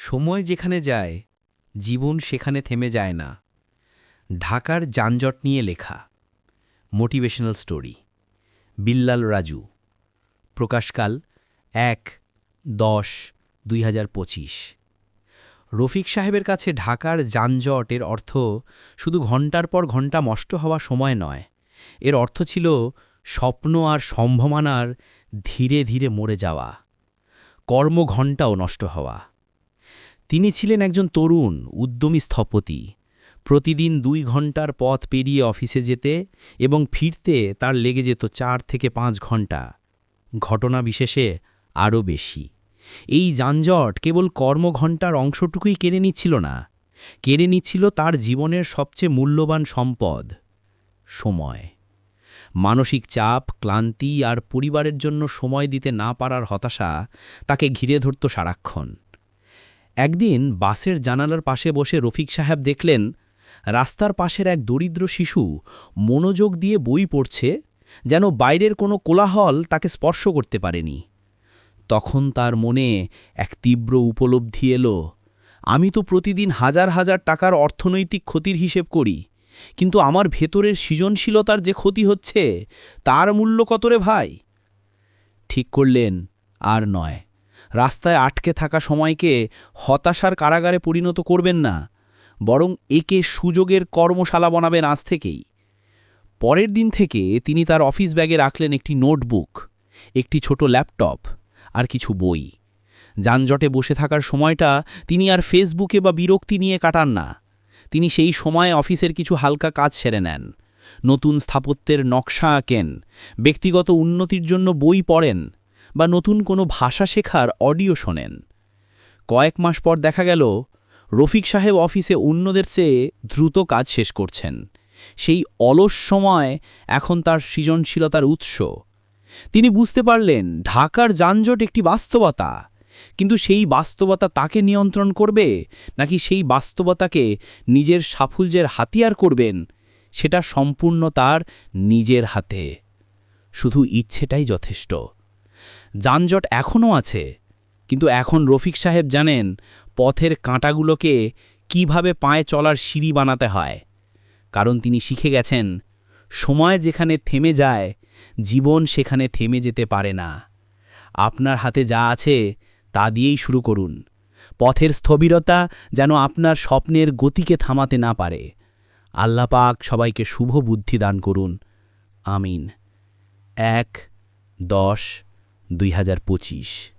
সময় যেখানে যায় জীবন সেখানে থেমে যায় না। ঢাকার যানজট নিয়ে লেখা মোটিভেশনাল স্টোরি। বিল্লাল রাজু। প্রকাশকাল ১-১০-২০২৫। রফিক সাহেবের কাছে ঢাকার যানজটের অর্থ শুধু ঘণ্টার পর ঘণ্টা নষ্ট হওয়া সময় নয়, এর অর্থ ছিল স্বপ্ন আর সম্ভাবনার ধীরে ধীরে মরে যাওয়া, কর্মঘণ্টাও নষ্ট হওয়া। তিনি ছিলেন একজন তরুণ উদ্যমী স্থপতি। প্রতিদিন ২ ঘণ্টার পথ পেরিয়ে অফিসে যেতে এবং ফিরতে তার লেগে যেত ৪ থেকে ৫ ঘণ্টা, ঘটনা বিশেষে আরও বেশি। এই যানজট কেবল কর্মঘণ্টার অংশটুকুই কেড়ে নিচ্ছিল না, কেড়ে নিচ্ছিল তার জীবনের সবচেয়ে মূল্যবান সম্পদ, সময়। মানসিক চাপ, ক্লান্তি আর পরিবারের জন্য সময় দিতে না পারার হতাশা তাকে ঘিরে ধরত সারাক্ষণ। একদিন বাসের জানালার পাশে বসে রফিক সাহেব দেখলেন রাস্তার পাশের এক দরিদ্র শিশু মনোযোগ দিয়ে বই পড়ছে, যেন বাইরের কোনো কোলাহল তাকে স্পর্শ করতে পারেনি। তখন তার মনে এক তীব্র উপলব্ধি এলো, আমি তো প্রতিদিন হাজার হাজার টাকার অর্থনৈতিক ক্ষতির হিসেব করি, কিন্তু আমার ভেতরের সৃজনশীলতার যে ক্ষতি হচ্ছে তার মূল্য কত রে ভাই। ঠিক করলেন আর নয়, রাস্তায় আটকে থাকা সময়কে হতাশার কারাগারে পরিণত করবেন না, বরং একে সুযোগের কর্মশালা বানাবেন আজ থেকেই। পরের দিন থেকে তিনি তার অফিস ব্যাগে রাখলেন একটি নোটবুক, একটি ছোট ল্যাপটপ আর কিছু বই। যানজটে বসে থাকার সময়টা তিনি আর ফেসবুকে বা বিরক্তি নিয়ে কাটান না। তিনি সেই সময়ে অফিসের কিছু হালকা কাজ সেরে নেন, নতুন স্থাপত্যের নকশা আঁকেন, ব্যক্তিগত উন্নতির জন্য বই পড়েন বা নতুন কোনো ভাষা শেখার অডিও শোনেন। কয়েক মাস পর দেখা গেল রফিক সাহেব অফিসে অন্যদের চেয়ে দ্রুত কাজ শেষ করছেন। সেই অলস সময় এখন তার সৃজনশীলতার উৎস। তিনি বুঝতে পারলেন ঢাকার যানজট একটি বাস্তবতা, কিন্তু সেই বাস্তবতা তাকে নিয়ন্ত্রণ করবে নাকি সেই বাস্তবতাকে নিজের সাফল্যের হাতিয়ার করবেন, সেটা সম্পূর্ণ তার নিজের হাতে। শুধু ইচ্ছেটাই যথেষ্ট। যানজট এখনও আছে, কিন্তু এখন রফিক সাহেব জানেন পথের কাঁটাগুলোকে কিভাবে পায়ে চলার সিঁড়ি বানাতে হয়। কারণ তিনি শিখে গেছেন, সময় যেখানে থেমে যায় জীবন সেখানে থেমে যেতে পারে না। আপনার হাতে যা আছে তা দিয়েই শুরু করুন। পথের স্থবিরতা যেন আপনার স্বপ্নের গতিকে থামাতে না পারে। আল্লাহ পাক সবাইকে শুভ বুদ্ধি দান করুন, আমিন। ১-১০-২০২৫।